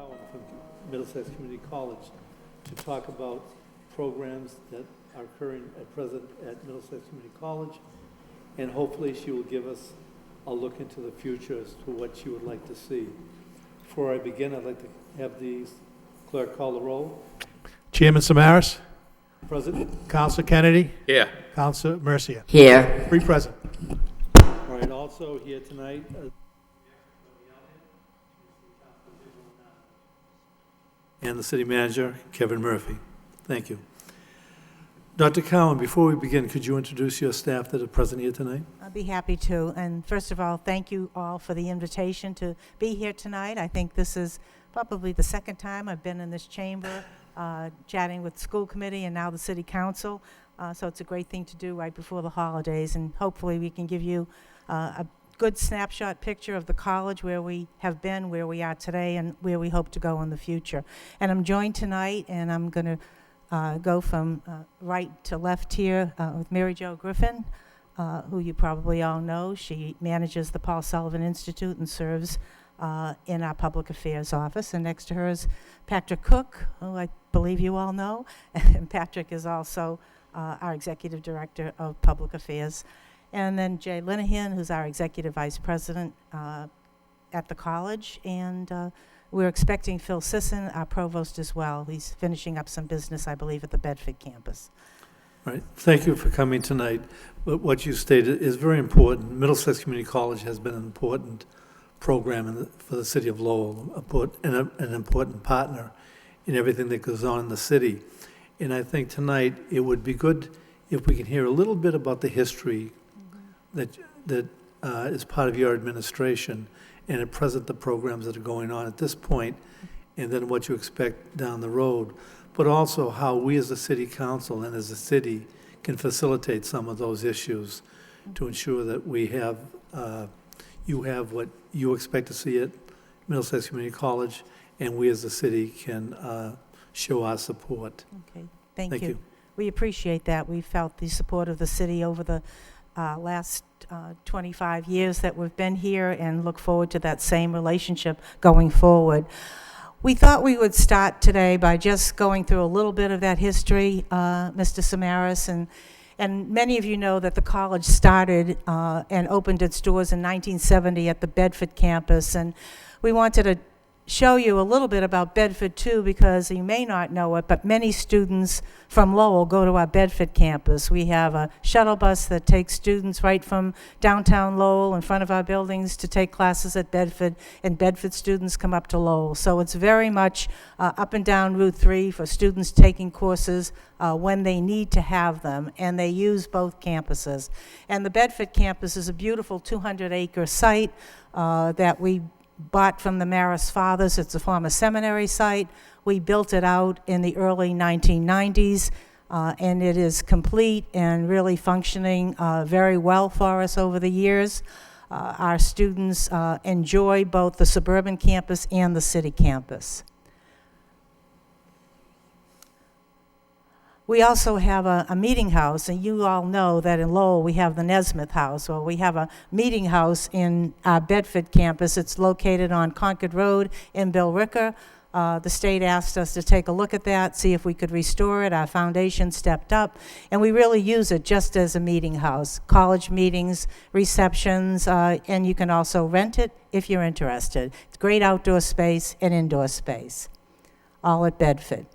Cowan from Middlesex Community College to talk about programs that are occurring at present at Middlesex Community College, and hopefully she will give us a look into the future as to what she would like to see. Before I begin, I'd like to have the clerk call the roll. Chairman Samaras. Present. Councilor Kennedy. Here. Councilor Mercia. Here. 3 present. All right, also here tonight, and the city manager, Kevin Murphy. Thank you. Dr. Cowan, before we begin, could you introduce your staff that are present here tonight? I'd be happy to. And first of all, thank you all for the invitation to be here tonight. I think this is probably the second time I've been in this chamber chatting with school committee and now the city council. So it's a great thing to do right before the holidays, and hopefully we can give you a good snapshot picture of the college, where we have been, where we are today, and where we hope to go in the future. And I'm joined tonight, and I'm going to go from right to left here with Mary Jo Griffin, who you probably all know. She manages the Paul Sullivan Institute and serves in our public affairs office. And next to her is Patrick Cook, who I believe you all know. And Patrick is also our executive director of public affairs. And then Jay Linehan, who's our executive vice president at the college. And we're expecting Phil Sisson, our provost, as well. He's finishing up some business, I believe, at the Bedford campus. All right, thank you for coming tonight. But what you stated is very important. Middlesex Community College has been an important program for the city of Lowell, an important partner in everything that goes on in the city. And I think tonight it would be good if we can hear a little bit about the history that is part of your administration, and at present the programs that are going on at this point, and then what you expect down the road, but also how we as a city council and as a city can facilitate some of those issues to ensure that we have, you have what you expect to see at Middlesex Community College, and we as a city can show our support. Okay, thank you. We appreciate that. We felt the support of the city over the last 25 years that we've been here, and look forward to that same relationship going forward. We thought we would start today by just going through a little bit of that history, Mr. Samaras, and many of you know that the college started and opened its doors in 1970 at the Bedford campus, and we wanted to show you a little bit about Bedford too, because you may not know it, but many students from Lowell go to our Bedford campus. We have a shuttle bus that takes students right from downtown Lowell in front of our buildings to take classes at Bedford, and Bedford students come up to Lowell. So it's very much up and down Route 3 for students taking courses when they need to have them, and they use both campuses. And the Bedford campus is a beautiful 200-acre site that we bought from the Marist fathers. It's a former seminary site. We built it out in the early 1990s, and it is complete and really functioning very well for us over the years. Our students enjoy both the suburban campus and the city campus. We also have a meeting house, and you all know that in Lowell we have the Nesmith House. Well, we have a meeting house in our Bedford campus. It's located on Concord Road in Billerica. The state asked us to take a look at that, see if we could restore it. Our foundation stepped up, and we really use it just as a meeting house. College meetings, receptions, and you can also rent it if you're interested. It's great outdoor space and indoor space, all at Bedford.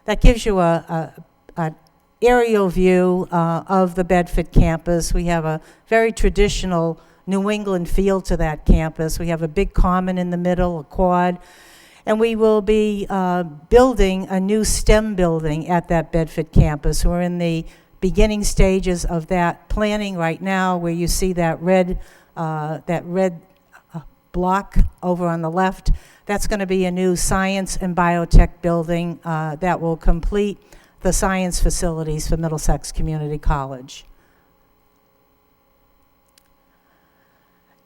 That gives you an aerial view of the Bedford campus. We have a very traditional New England feel to that campus. We have a big common in the middle, a quad, and we will be building a new STEM building at that Bedford campus. We're in the beginning stages of that planning right now, where you see that red block over on the left. That's going to be a new science and biotech building that will complete the science facilities for Middlesex Community College.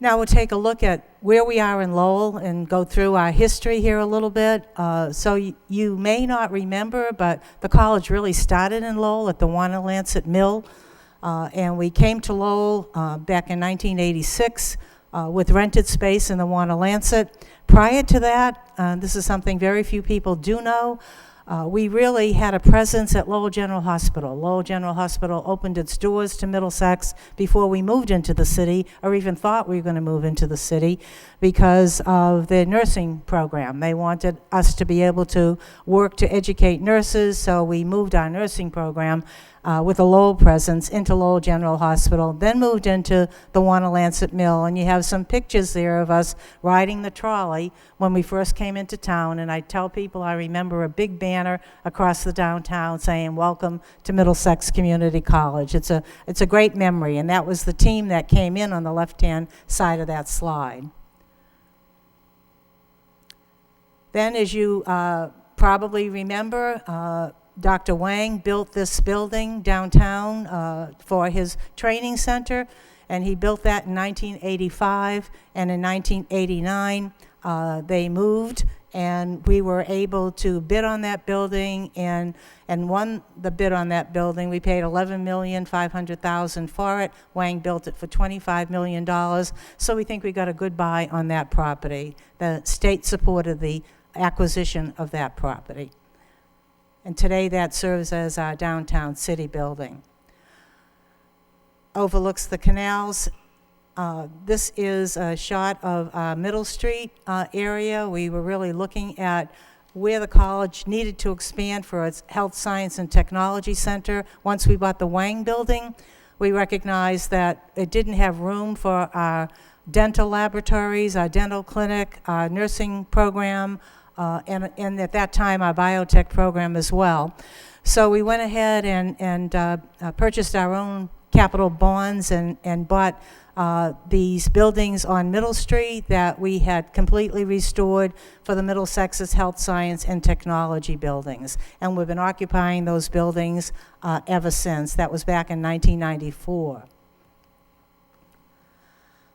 Now we'll take a look at where we are in Lowell and go through our history here a little bit. So you may not remember, but the college really started in Lowell at the Wanalancet Mill, and we came to Lowell back in 1986 with rented space in the Wanna-Lancet. Prior to that, this is something very few people do know, we really had a presence at Lowell General Hospital. Lowell General Hospital opened its doors to Middlesex before we moved into the city, or even thought we were going to move into the city, because of their nursing program. They wanted us to be able to work to educate nurses, so we moved our nursing program with a Lowell presence into Lowell General Hospital, then moved into the Wanna-Lancet Mill, and you have some pictures there of us riding the trolley when we first came into town, and I tell people I remember a big banner across the downtown saying, "Welcome to Middlesex Community College." It's a great memory, and that was the team that came in on the left-hand side of that slide. Then, as you probably remember, Dr. Wang built this building downtown for his training center, and he built that in 1985, and in 1989 they moved, and we were able to bid on that building and won the bid on that building. We paid $11,500,000 for it. Wang built it for $25 million, so we think we got a good buy on that property. The state supported the acquisition of that property. And today that serves as our downtown city building. Overlooks the canals. This is a shot of Middle Street area. We were really looking at where the college needed to expand for its Health Science and Technology Center. Once we bought the Wang building, we recognized that it didn't have room for our dental laboratories, our dental clinic, our nursing program, and at that time our biotech program as well. So we went ahead and purchased our own capital bonds and bought these buildings on Middle Street that we had completely restored for the Middlesex's Health Science and Technology buildings. And we've been occupying those buildings ever since. That was back in 1994.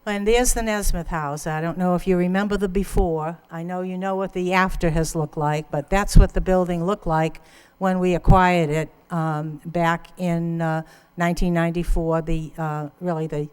And there's the Nesmith House. I don't know if you remember the before. I know you know what the after has looked like, but that's what the building looked like when we acquired it back in 1994, really the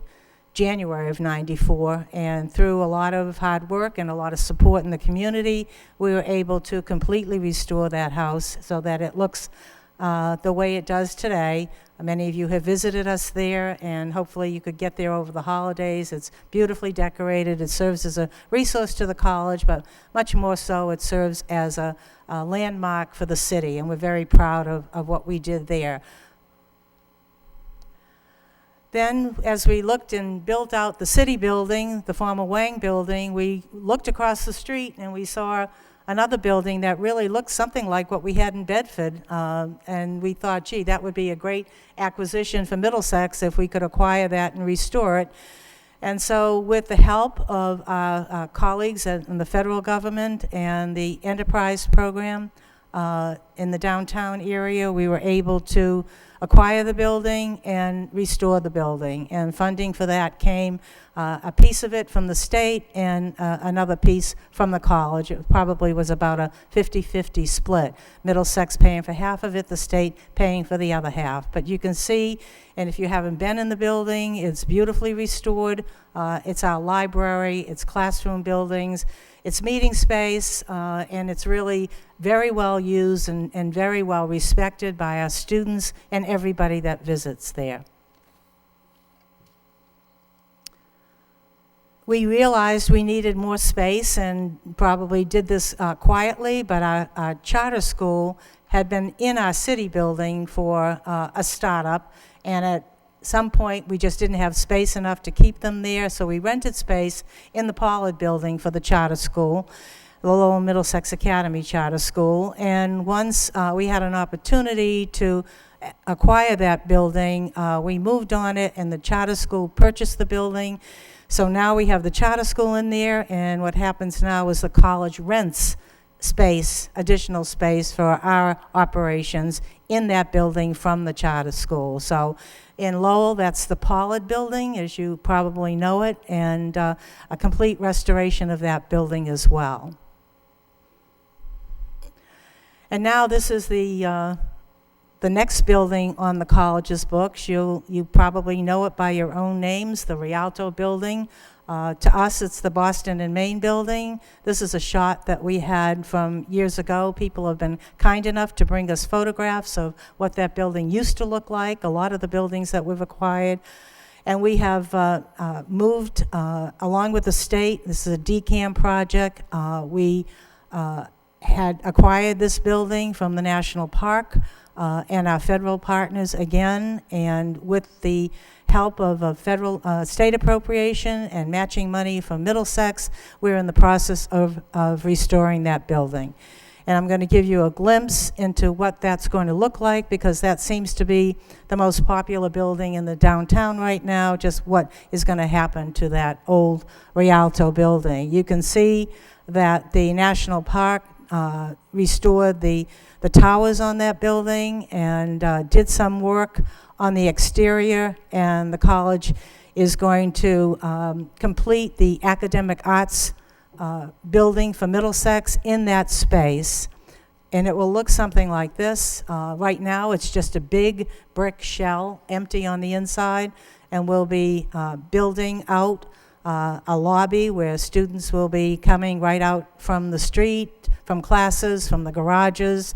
January of '94. And through a lot of hard work and a lot of support in the community, we were able to completely restore that house so that it looks the way it does today. Many of you have visited us there, and hopefully you could get there over the holidays. It's beautifully decorated. It serves as a resource to the college, but much more so it serves as a landmark for the city, and we're very proud of what we did there. Then, as we looked and built out the city building, the former Wang building, we looked across the street and we saw another building that really looked something like what we had in Bedford, and we thought, gee, that would be a great acquisition for Middlesex if we could acquire that and restore it. And so with the help of our colleagues in the federal government and the enterprise program in the downtown area, we were able to acquire the building and restore the building. And funding for that came, a piece of it from the state and another piece from the college. It probably was about a 50-50 split. Middlesex paying for half of it, the state paying for the other half. But you can see, and if you haven't been in the building, it's beautifully restored. It's our library, it's classroom buildings, it's meeting space, and it's really very well used and very well respected by our students and everybody that visits there. We realized we needed more space and probably did this quietly, but our charter school had been in our city building for a startup, and at some point we just didn't have space enough to keep them there, so we rented space in the Pollard building for the charter school, the Lowell Middlesex Academy Charter School. And once we had an opportunity to acquire that building, we moved on it, and the charter school purchased the building. So now we have the charter school in there, and what happens now is the college rents space, additional space for our operations in that building from the charter school. So in Lowell, that's the Pollard building, as you probably know it, and a complete restoration of that building as well. And now this is the next building on the college's books. You probably know it by your own names, the Rialto building. To us, it's the Boston and Maine building. This is a shot that we had from years ago. People have been kind enough to bring us photographs of what that building used to look like, a lot of the buildings that we've acquired. And we have moved along with the state. This is a DCAM project. We had acquired this building from the National Park and our federal partners again, and with the help of a federal state appropriation and matching money from Middlesex, we're in the process of restoring that building. And I'm going to give you a glimpse into what that's going to look like, because that seems to be the most popular building in the downtown right now, just what is going to happen to that old Rialto building. You can see that the National Park restored the towers on that building and did some work on the exterior, and the college is going to complete the academic arts building for Middlesex in that space. And it will look something like this. Right now, it's just a big brick shell, empty on the inside, and we'll be building out a lobby where students will be coming right out from the street, from classes, from the garages,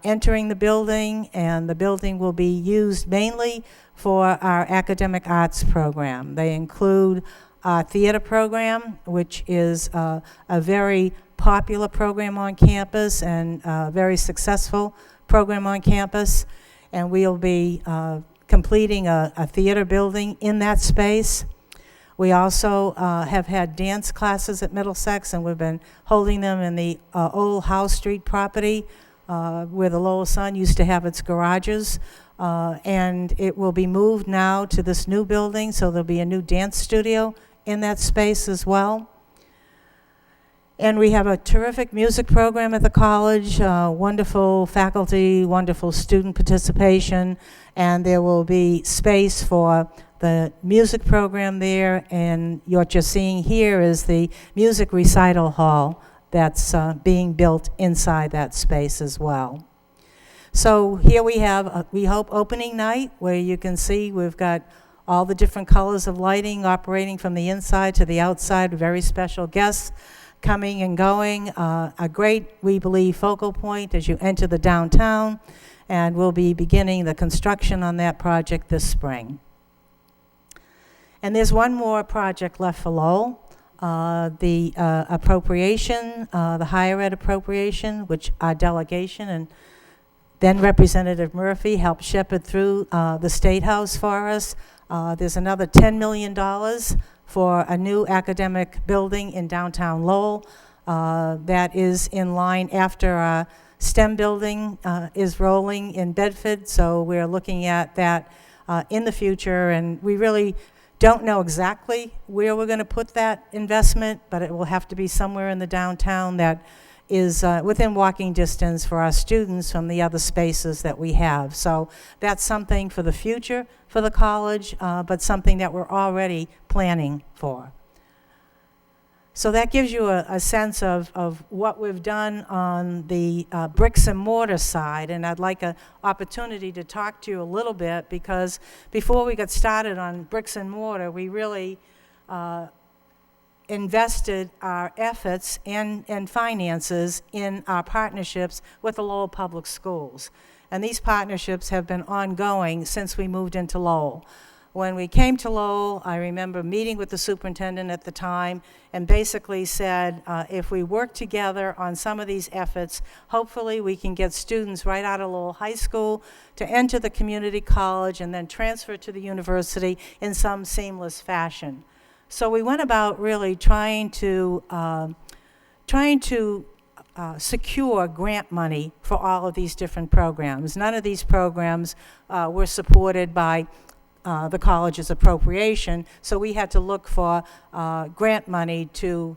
entering the building, and the building will be used mainly for our academic arts program. They include our theater program, which is a very popular program on campus and a very successful program on campus, and we'll be completing a theater building in that space. We also have had dance classes at Middlesex, and we've been holding them in the old House Street property where the Lowell Sun used to have its garages. And it will be moved now to this new building, so there'll be a new dance studio in that space as well. And we have a terrific music program at the college, wonderful faculty, wonderful student participation, and there will be space for the music program there, and what you're seeing here is the music recital hall that's being built inside that space as well. So here we have, we hope, opening night, where you can see we've got all the different colors of lighting operating from the inside to the outside, very special guests coming and going, a great, we believe, focal point as you enter the downtown, and we'll be beginning the construction on that project this spring. And there's one more project left for Lowell, the appropriation, the higher ed appropriation, which our delegation and then Representative Murphy helped shepherd through the State House for us. There's another $10 million for a new academic building in downtown Lowell that is in line after our STEM building is rolling in Bedford, so we're looking at that in the future, and we really don't know exactly where we're going to put that investment, but it will have to be somewhere in the downtown that is within walking distance for our students from the other spaces that we have. So that's something for the future for the college, but something that we're already planning for. So that gives you a sense of what we've done on the bricks and mortar side, and I'd like an opportunity to talk to you a little bit, because before we got started on bricks and mortar, we really invested our efforts and finances in our partnerships with the Lowell Public Schools. And these partnerships have been ongoing since we moved into Lowell. When we came to Lowell, I remember meeting with the superintendent at the time and basically said, if we work together on some of these efforts, hopefully we can get students right out of Lowell High School to enter the community college and then transfer to the university in some seamless fashion. So we went about really trying to secure grant money for all of these different programs. None of these programs were supported by the college's appropriation, so we had to look for grant money to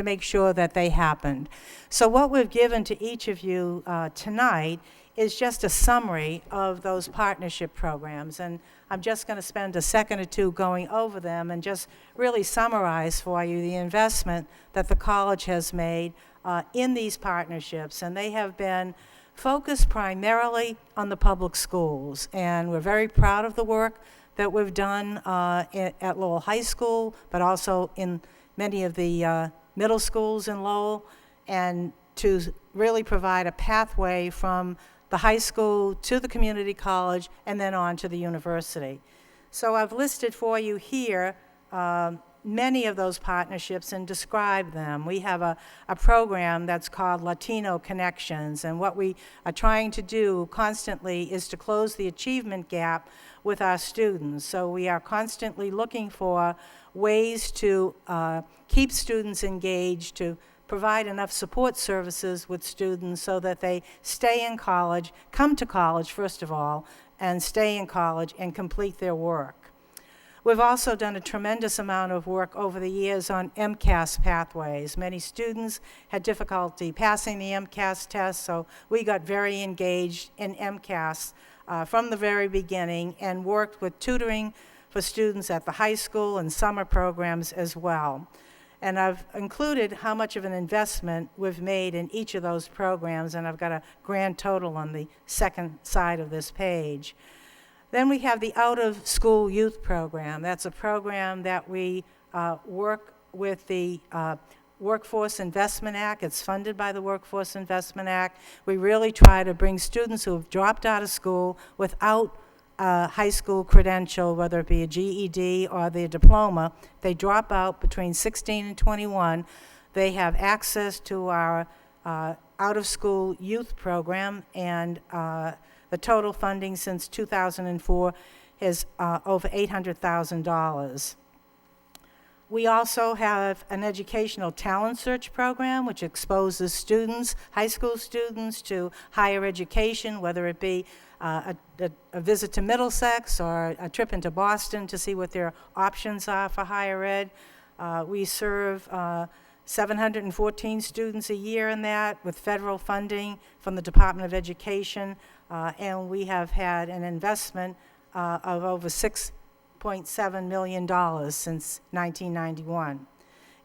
make sure that they happened. So what we've given to each of you tonight is just a summary of those partnership programs, and I'm just going to spend a second or two going over them and just really summarize for you the investment that the college has made in these partnerships, and they have been focused primarily on the public schools, and we're very proud of the work that we've done at Lowell High School, but also in many of the middle schools in Lowell, and to really provide a pathway from the high school to the community college and then on to the university. So I've listed for you here many of those partnerships and describe them. We have a program that's called Latino Connections, and what we are trying to do constantly is to close the achievement gap with our students. So we are constantly looking for ways to keep students engaged, to provide enough support services with students so that they stay in college, come to college first of all, and stay in college and complete their work. We've also done a tremendous amount of work over the years on MCAS pathways. Many students had difficulty passing the MCAS test, so we got very engaged in MCAS from the very beginning and worked with tutoring for students at the high school and summer programs as well. And I've included how much of an investment we've made in each of those programs, and I've got a grand total on the second side of this page. Then we have the out-of-school youth program. That's a program that we work with the Workforce Investment Act. It's funded by the Workforce Investment Act. We really try to bring students who have dropped out of school without a high school credential, whether it be a GED or their diploma. They drop out between 16 and 21. They have access to our out-of-school youth program, and the total funding since 2004 is over $800,000. We also have an educational talent search program which exposes students, high school students, to higher education, whether it be a visit to Middlesex or a trip into Boston to see what their options are for higher ed. We serve 714 students a year in that with federal funding from the Department of Education, and we have had an investment of over $6.7 million since 1991.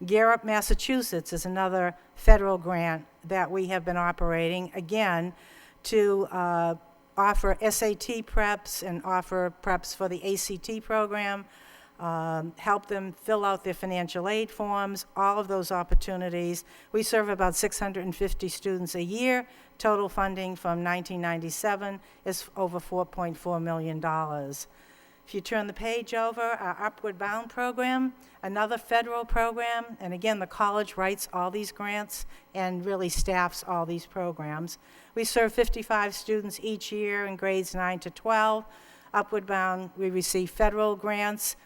Gear Up Massachusetts is another federal grant that we have been operating, again, to offer SAT preps and offer preps for the ACT program, help them fill out their financial aid forms, all of those opportunities. We serve about 650 students a year. Total funding from 1997 is over $4.4 million. If you turn the page over, our Upward Bound program, another federal program, and again, the college writes all these grants and really staffs all these programs. We serve 55 students each year in grades 9 to 12. Upward Bound, we receive federal grants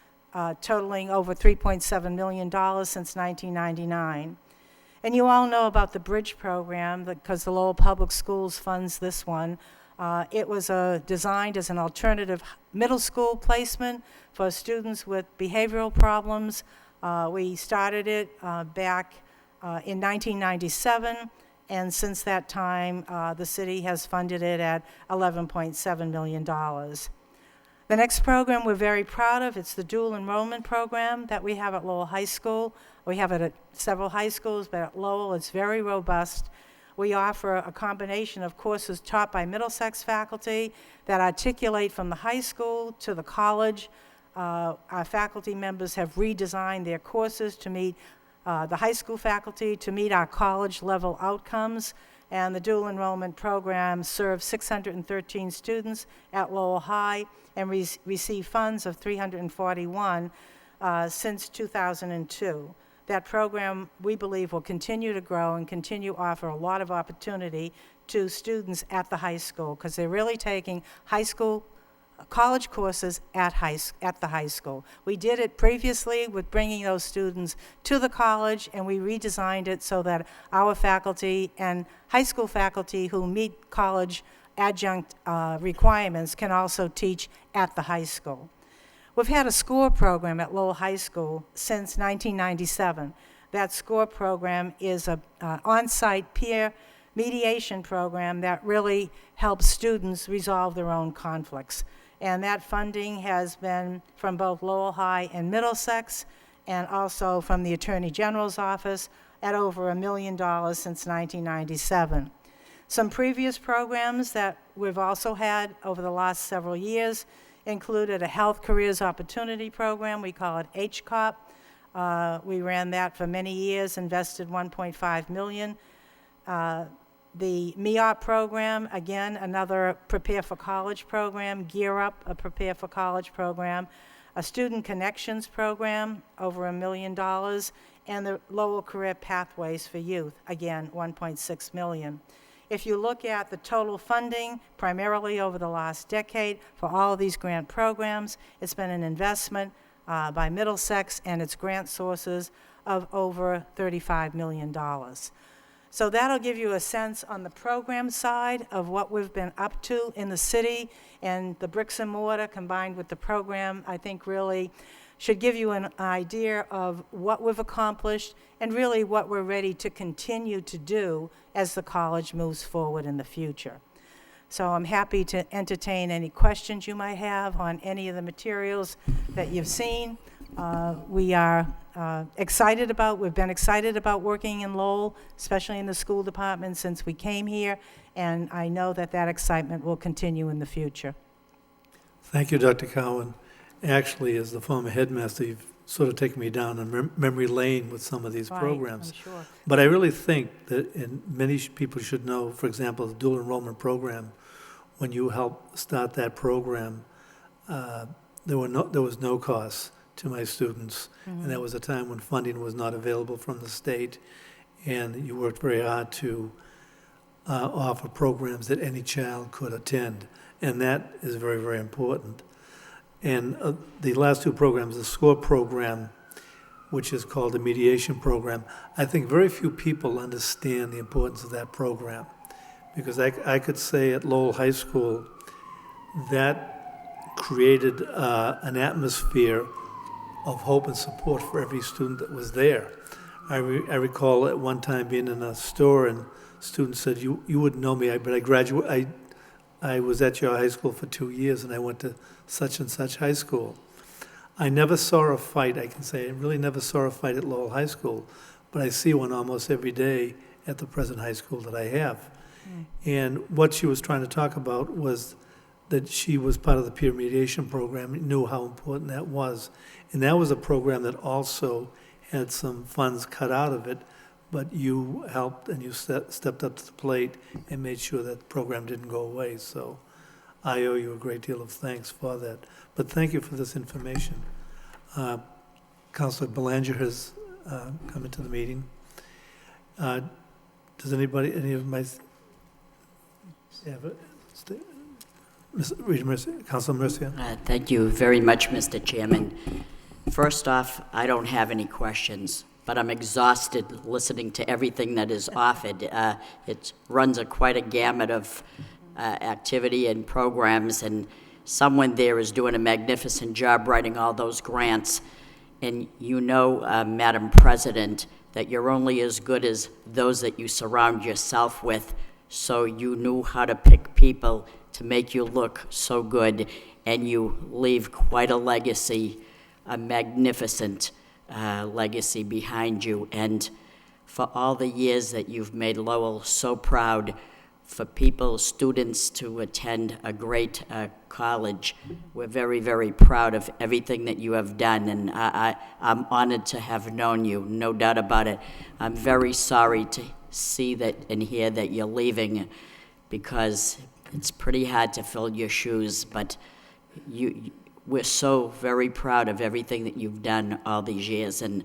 totaling over $3.7 million since 1999. And you all know about the Bridge program because the Lowell Public Schools funds this one. It was designed as an alternative middle school placement for students with behavioral problems. We started it back in 1997, and since that time, the city has funded it at $11.7 million. The next program we're very proud of, it's the dual enrollment program that we have at Lowell High School. We have it at several high schools, but at Lowell it's very robust. We offer a combination of courses taught by Middlesex faculty that articulate from the high school to the college. Our faculty members have redesigned their courses to meet the high school faculty, to meet our college level outcomes. And the dual enrollment program serves 613 students at Lowell High and receive funds of $341 since 2002. That program, we believe, will continue to grow and continue to offer a lot of opportunity to students at the high school because they're really taking college courses at the high school. We did it previously with bringing those students to the college, and we redesigned it so that our faculty and high school faculty who meet college adjunct requirements can also teach at the high school. We've had a SCORE program at Lowell High School since 1997. That SCORE program is an on-site peer mediation program that really helps students resolve their own conflicts. And that funding has been from both Lowell High and Middlesex, and also from the Attorney General's office at over $1 million since 1997. Some previous programs that we've also had over the last several years included a Health Careers Opportunity Program. We call it HCOP. We ran that for many years, invested $1.5 million. The MEOP program, again, another Prepare for College program. Gear Up, a Prepare for College program. A Student Connections program, over $1 million. And the Lowell Career Pathways for Youth, again, $1.6 million. If you look at the total funding, primarily over the last decade, for all of these grant programs, it's been an investment by Middlesex and its grant sources of over $35 million. So that'll give you a sense on the program side of what we've been up to in the city, and the bricks and mortar combined with the program, I think really should give you an idea of what we've accomplished and really what we're ready to continue to do as the college moves forward in the future. So I'm happy to entertain any questions you might have on any of the materials that you've seen. We are we've been excited about working in Lowell, especially in the school department since we came here, and I know that that excitement will continue in the future. Thank you, Dr. Cowan. Actually, as the former headmaster, you've sort of taken me down a memory lane with some of these Right, programs. I'm sure. But I really think that, and many people should know, for example, the dual enrollment program, when you helped start that program, there was no cost to my students. And that was a time when funding was not available from the state, and you worked very hard to offer programs that any child could attend, and that is very, very important. And the last two programs, the SCORE program, which is called the mediation program, I think very few people understand the importance of that program, because I could say at Lowell High School that created an atmosphere of hope and support for every student that was there. I recall at one time being in a store and students said, you wouldn't know me, but I was at your high school for 2 years and I went to such and such high school. I never saw a fight, I can say, I really never saw a fight at Lowell High School, but I see one almost every day at the present high school that I have. And what she was trying to talk about was that she was part of the peer mediation program, and knew how important that was. And that was a program that also had some funds cut out of it, but you helped and you stepped up to the plate and made sure that the program didn't go away. So I owe you a great deal of thanks for that. But thank you for this information. Councilor Belanger has come into the meeting. Does any of my... Councilor Mercia? Thank you very much, Mr. Chairman. First off, I don't have any questions, but I'm exhausted listening to everything that is offered. It runs quite a gamut of activity and programs, and someone there is doing a magnificent job writing all those grants. And you know, Madam President, that you're only as good as those that you surround yourself with, so you knew how to pick people to make you look so good, and you leave quite a legacy, a magnificent legacy behind you. And for all the years that you've made Lowell so proud, for people, students to attend a great college, we're very, very proud of everything that you have done, and I'm honored to have known you, no doubt about it. I'm very sorry to see that and hear that you're leaving, because it's pretty hard to fill your shoes, but we're so very proud of everything that you've done all these years, and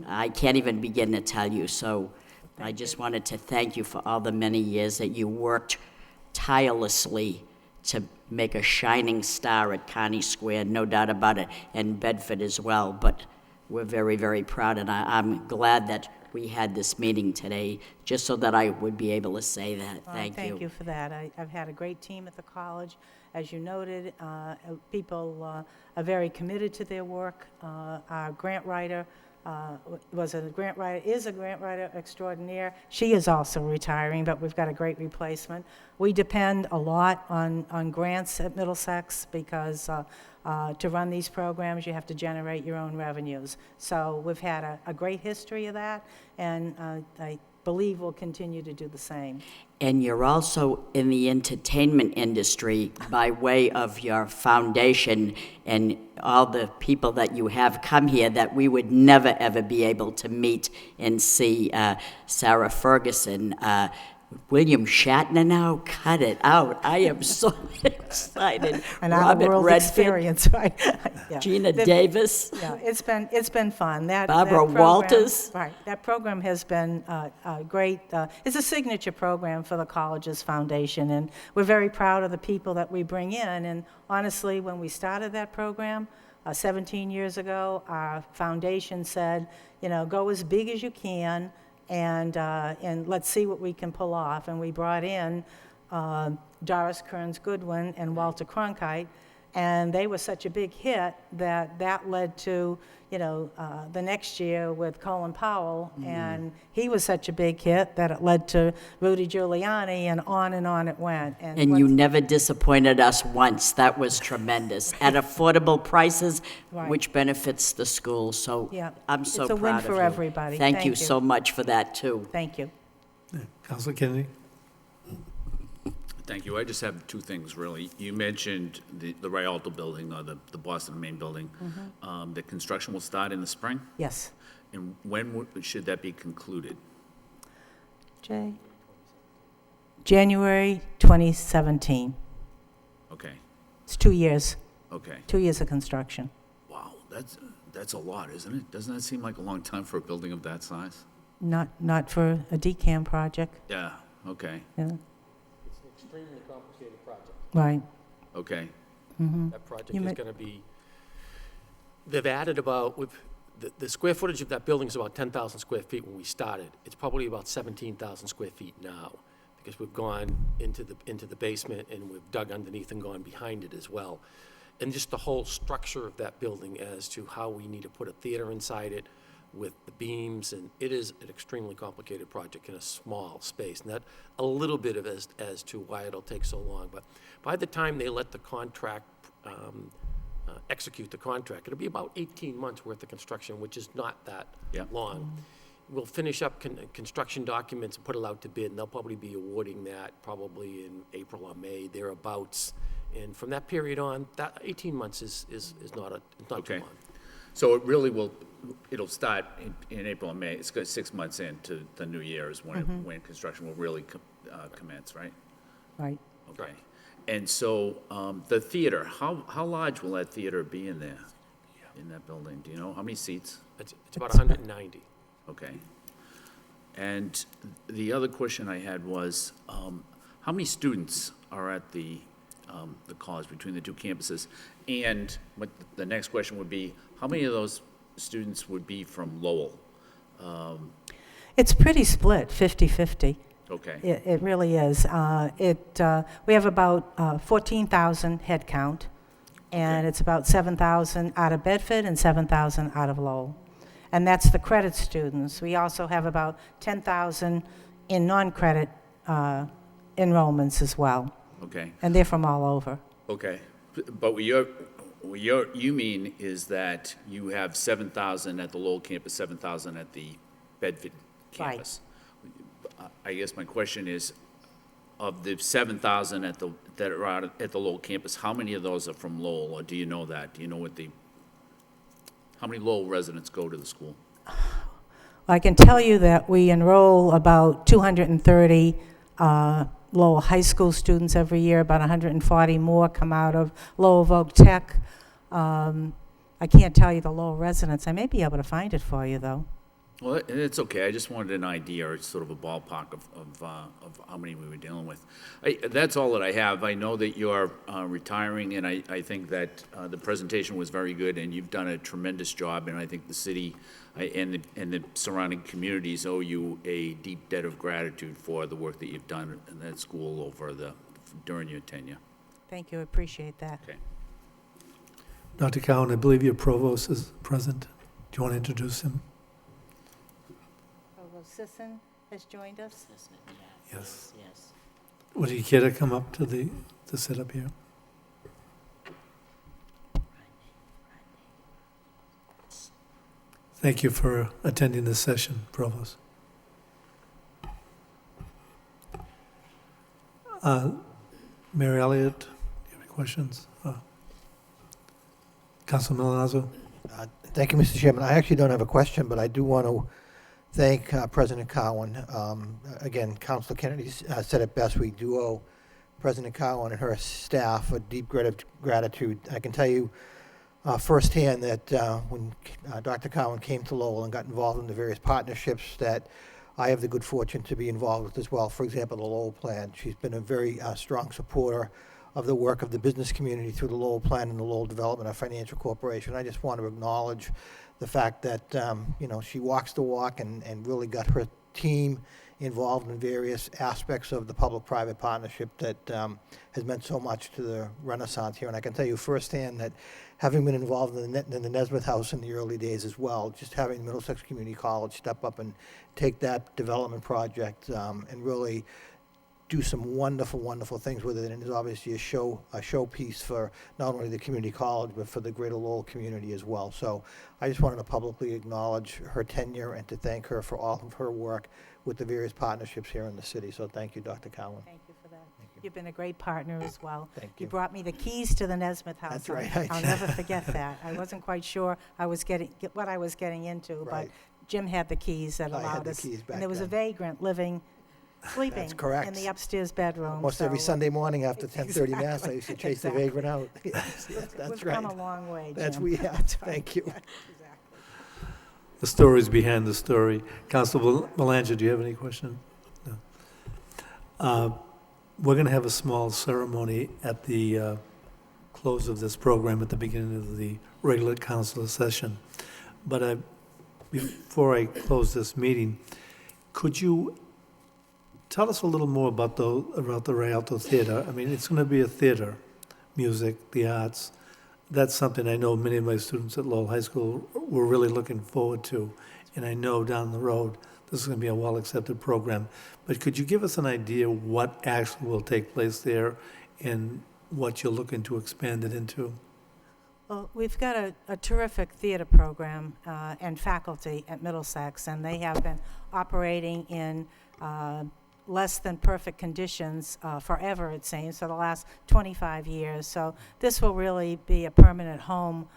I can't even begin to tell you. So I just wanted to thank you for all the many years that you worked tirelessly to make a shining star at Kearney Square, no doubt about it, and Bedford as well. But we're very, very proud, and I'm glad that we had this meeting today, just so that I would be able to say that. Well, Thank you. Thank you for that. I've had a great team at the college. As you noted, people are very committed to their work. Our grant writer is a grant writer extraordinaire. She is also retiring, but we've got a great replacement. We depend a lot on grants at Middlesex, because to run these programs, you have to generate your own revenues. So we've had a great history of that, and I believe we'll continue to do the same. And you're also in the entertainment industry by way of your foundation and all the people that you have come here that we would never, ever be able to meet and see. Sarah Ferguson, William Shatner now, cut it out. I am so excited. And our Robert world Redford, experience, right? Yeah. Gina Davis. Yeah, it's been fun. Barbara program- Walters. Right, that program has been great. It's a signature program for the college's foundation, and we're very proud of the people that we bring in. And honestly, when we started that program 17 years ago, our foundation said, go as big as you can, and let's see what we can pull off. And we brought in Doris Kearns Goodwin and Walter Cronkite, and they were such a big hit that led to, the next year with Colin Powell, and he was such a big hit that it led to Rudy Giuliani, and on it went. And you never disappointed us once. That was tremendous. At affordable prices, Right. which benefits the school. So Yeah, I'm so it's a proud win of for you. everybody. Thank Thank you you. so much for that, too. Thank you. Councilor Kennedy? Thank you. I just have two things, really. You mentioned the Rialto building, or the Boston main building. The construction will start in the spring? Yes. And when should that be concluded? Jay? January 2017. Okay, It's 2 years, okay. 2 years of construction. Wow, that's a lot, isn't it? Doesn't that seem like a long time for a building of that size? Not for a DCAM project, Yeah, okay, yeah, It's an extremely complicated project. right. okay. That project You is meant- going to be, they've added about, the square footage of that building is about 10,000 square feet when we started. It's probably about 17,000 square feet now, because we've gone into the basement and we've dug underneath and gone behind it as well. And just the whole structure of that building as to how we need to put a theater inside it with the beams, and it is an extremely complicated project in a small space. And that, a little bit of as to why it'll take so long. But by the time they let the contract, execute the contract, it'll be about 18 months worth of construction, which is not that Yeah. long. We'll finish up construction documents and put it out to bid, and they'll probably be awarding that probably in April or May, thereabouts. And from that period on, that 18 months is not too Okay. long. So it really it'll start in April and May. It's got 6 months into the new year is when construction will really commence, right? Right. Okay. And so the theater, how large will that theater be in there, in that building? Do you know? How many seats? It's about 190. Okay. And the other question I had was, how many students are at the college between the two campuses? And what the next question would be, how many of those students would be from Lowell? It's pretty split, 50-50. Okay, It really is. We have about 14,000 head count, and Okay. it's about 7,000 out of Bedford and 7,000 out of Lowell. And that's the credit students. We also have about 10,000 in non-credit enrollments as well, okay, and they're from all over. okay. But what you mean is that you have 7,000 at the Lowell campus, 7,000 at the Bedford Right. campus. I guess my question is, of the 7,000 that are out at the Lowell campus, how many of those are from Lowell, or do you know that? Do you know how many Lowell residents go to the school? I can tell you that we enroll about 230 Lowell High School students every year. About 140 more come out of Lowell Vogue Tech. I can't tell you the Lowell residents. I may be able to find it for you, though. Well, it's okay, I just wanted an idea, or sort of a ballpark of how many we were dealing with. That's all that I have. I know that you're retiring, and I think that the presentation was very good, and you've done a tremendous job, and I think the city and the surrounding communities owe you a deep debt of gratitude for the work that you've done in that school during your tenure. Thank you, I appreciate that. Okay. Dr. Cowan, I believe your provost is present. Do you want to introduce him? Provost Sisson has joined us. Yes. Yes. Would you care to come up to sit up here? Thank you for attending this session, Provost. Mary Elliott, do you have any questions? Councilor Milonazo? Thank you, Mr. Chairman. I actually don't have a question, but I do want to thank President Cowan. Again, Councilor Kennedy said it best. We do owe President Cowan and her staff a deep gratitude. I can tell you firsthand that when Dr. Cowan came to Lowell and got involved in the various partnerships that I have the good fortune to be involved with as well. For example, the Lowell Plan. She's been a very strong supporter of the work of the business community through the Lowell Plan and the Lowell Development of Financial Corporation. I just want to acknowledge the fact that, she walks the walk and really got her team involved in various aspects of the public-private partnership that has meant so much to the Renaissance here. And I can tell you firsthand that having been involved in the Nesmith House in the early days as well, just having Middlesex Community College step up and take that development project and really do some wonderful, wonderful things with it, and it's obviously a showpiece for not only the community college, but for the greater Lowell community as well. So I just wanted to publicly acknowledge her tenure and to thank her for all of her work with the various partnerships here in the city. So thank you, Dr. Cowan. Thank you for that. You've been a great partner as well. Thank You you. brought me the keys to the Nesmith House. That's right. I'll never forget that. I wasn't quite sure what I was getting into, but Right. Jim had the keys that I had allowed the us. keys back And there was a then. vagrant sleeping correct. in the upstairs bedroom. Almost every so Sunday morning after 10:30 Mass, I Exactly. used to chase the Exactly. vagrant out. Yes, that's We've right. come a long way, Jim. That's we have. That's right. Thank you. Exactly. The story's behind the story. Councilor Belanger, do you have any question? No. We're going to have a small ceremony at the close of this program at the beginning of the regular council session. But before I close this meeting, could you tell us a little more about the Rialto Theater? I mean, it's going to be a theater, music, the arts. That's something I know many of my students at Lowell High School were really looking forward to, and I know down the road this is going to be a well-accepted program. But could you give us an idea what actually will take place there and what you're looking to expand it into? Well, we've got a terrific theater program and faculty at Middlesex, and they have been operating in less than perfect conditions forever, it seems, for the last 25 years. So this will really be a permanent home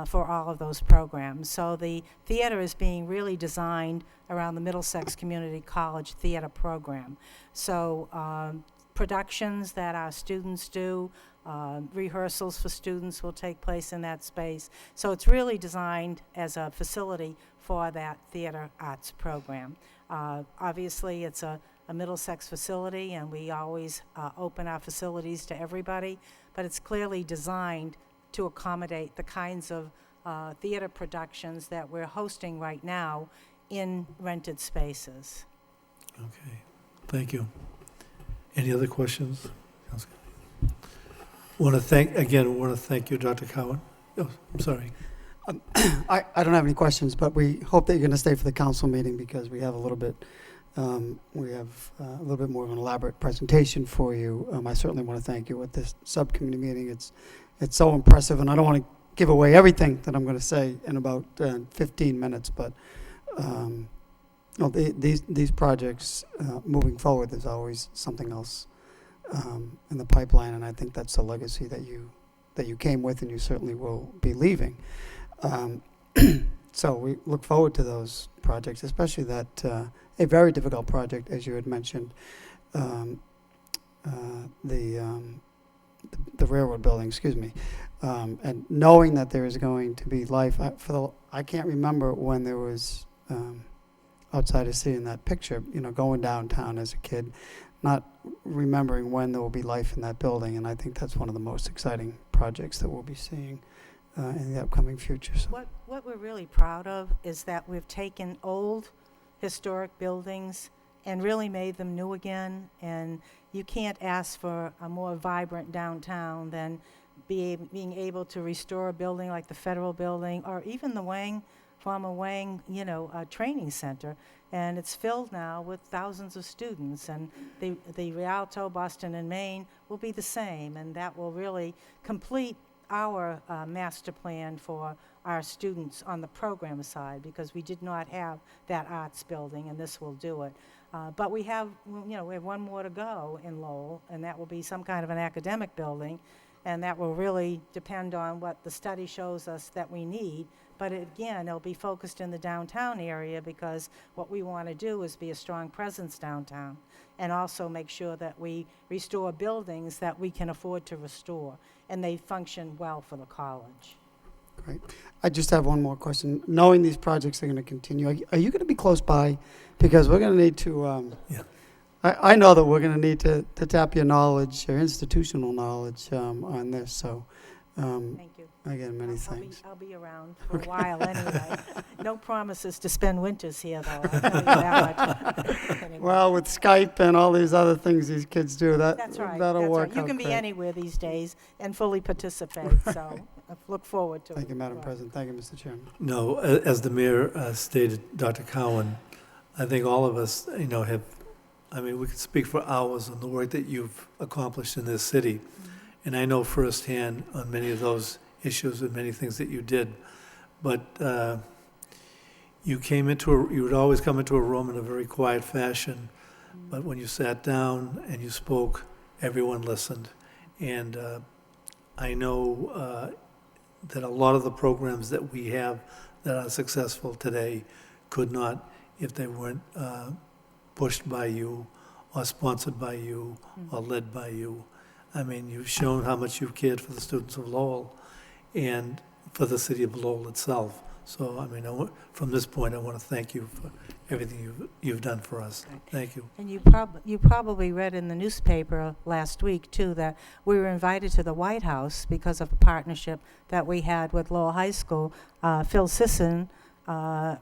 for all of those programs. So the theater is being really designed around the Middlesex Community College theater program. So productions that our students do, rehearsals for students will take place in that space. So it's really designed as a facility for that theater arts program. Obviously, it's a Middlesex facility, and we always open our facilities to everybody, but it's clearly designed to accommodate the kinds of theater productions that we're hosting right now in rented spaces. Okay, thank you. Any other questions? Want to thank you, Dr. Cowan. Oh, I'm sorry. I don't have any questions, but we hope that you're going to stay for the council meeting because we have a little bit more of an elaborate presentation for you. I certainly want to thank you with this subcommittee meeting. It's so impressive, and I don't want to give away everything that I'm going to say in about 15 minutes, but these projects moving forward, there's always something else in the pipeline, and I think that's the legacy that you came with, and you certainly will be leaving. So we look forward to those projects, especially that a very difficult project, as you had mentioned, the railroad building, and knowing that there is going to be life. I can't remember when there was outside of seeing that picture, going downtown as a kid, not remembering when there will be life in that building, and I think that's one of the most exciting projects that we'll be seeing in the upcoming future. So. What we're really proud of is that we've taken old historic buildings and really made them new again, and you can't ask for a more vibrant downtown than being able to restore a building like the Federal Building or even the former Wang, training center. And it's filled now with thousands of students, and the Rialto, Boston, and Maine will be the same, and that will really complete our master plan for our students on the program side, because we did not have that arts building, and this will do it. But we have one more to go in Lowell, and that will be some kind of an academic building, and that will really depend on what the study shows us that we need. But again, it'll be focused in the downtown area, because what we want to do is be a strong presence downtown, and also make sure that we restore buildings that we can afford to restore, and they function well for the college. Great. I just have one more question. Knowing these projects are going to continue, are you going to be close by? Because we're going to need to, Yeah. I know that we're going to need to tap your knowledge, your institutional knowledge on this. So, Thank you. again, many thanks. I'll be around for a while anyway. No promises to spend winters here, though, I'll tell you that much. Anyway. Well, with Skype and all these other things these kids do, That's right. that'll That's work right. You out can be great. anywhere these days and fully participate, so I look forward to it. Thank you, Madam President. Thank you, Mr. Chairman. No, as the mayor stated, Dr. Cowan, I think all of us, have, we could speak for hours on the work that you've accomplished in this city. And I know firsthand on many of those issues and many things that you did. But you would always come into a room in a very quiet fashion. But when you sat down and you spoke, everyone listened. And I know that a lot of the programs that we have that are successful today could not if they weren't pushed by you or sponsored by you or led by you. You've shown how much you've cared for the students of Lowell and for the city of Lowell itself. So, from this point, I want to thank you for everything you've done for us. Thank you. And you probably read in the newspaper last week, too, that we were invited to the White House because of a partnership that we had with Lowell High School. Phil Sisson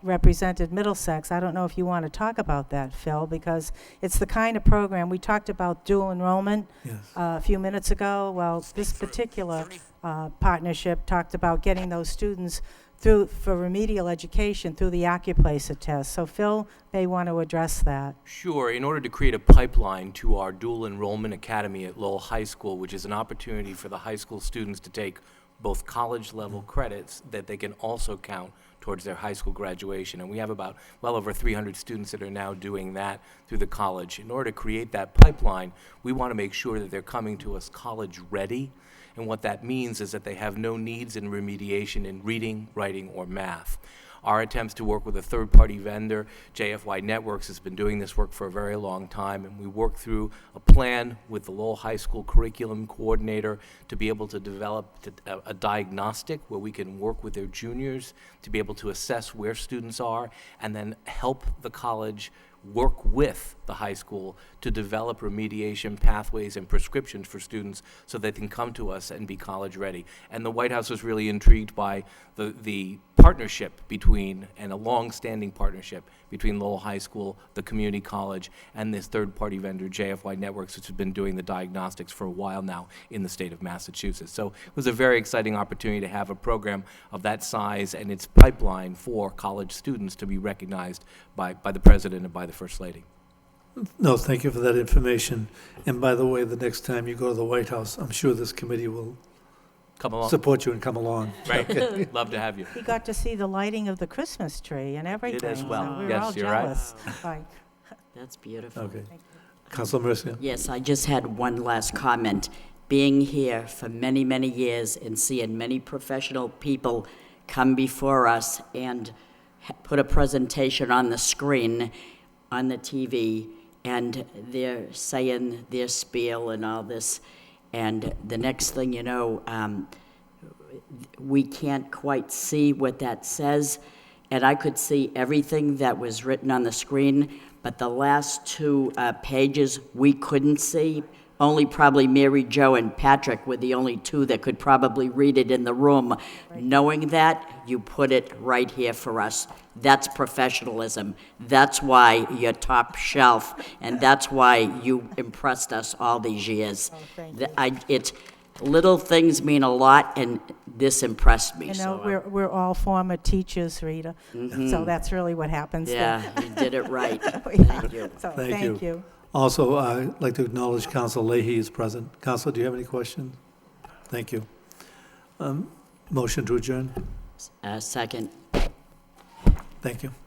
represented Middlesex. I don't know if you want to talk about that, Phil, because it's the kind of program, we talked about dual enrollment Yes. a few minutes ago. Well, this particular partnership talked about getting those students for remedial education through the Occuplacer test. So Phil may want to address that. Sure. In order to create a pipeline to our dual enrollment academy at Lowell High School, which is an opportunity for the high school students to take both college-level credits that they can also count towards their high school graduation. And we have about well over 300 students that are now doing that through the college. In order to create that pipeline, we want to make sure that they're coming to us college-ready. And what that means is that they have no needs in remediation in reading, writing, or math. Our attempts to work with a third-party vendor, JFY Networks, has been doing this work for a very long time, and we work through a plan with the Lowell High School curriculum coordinator to be able to develop a diagnostic where we can work with their juniors to be able to assess where students are and then help the college work with the high school to develop remediation pathways and prescriptions for students so they can come to us and be college ready. And the White House was really intrigued by the partnership between, and a long-standing partnership between Lowell High School, the community college, and this third-party vendor, JFY Networks, which has been doing the diagnostics for a while now in the state of Massachusetts. So it was a very exciting opportunity to have a program of that size and its pipeline for college students to be recognized by the President and by the First Lady. No, thank you for that information. And by the way, the next time you go to the White House, I'm sure this committee will Come along. support you and come along. Right. Love to have you. We got to see the lighting of the Christmas tree and everything. as well. So we were Yes, all you're right. jealous. Right. That's beautiful. Okay. Councilor Mercia? Yes, I just had one last comment. Being here for many, many years and seeing many professional people come before us and put a presentation on the screen, on the TV, and they're saying their spiel and all this, and the next thing you know, we can't quite see what that says, and I could see everything that was written on the screen, but the last two pages we couldn't see. Only probably Mary Jo and Patrick were the only two that could probably read it in the room. Right. Knowing that, you put it right here for us. That's professionalism. That's why you're top shelf, and that's why you impressed us all these years. Oh, thank you. Little things mean a lot, and this impressed me. You know, we're all former teachers, Rita, so that's really what happens. Yeah, you did it right. Yeah. Thank you. So, Thank you. Also, I'd like to acknowledge Council Leahy is present. Council, do you have any questions? Thank you. Motion to adjourn? Second. Thank you.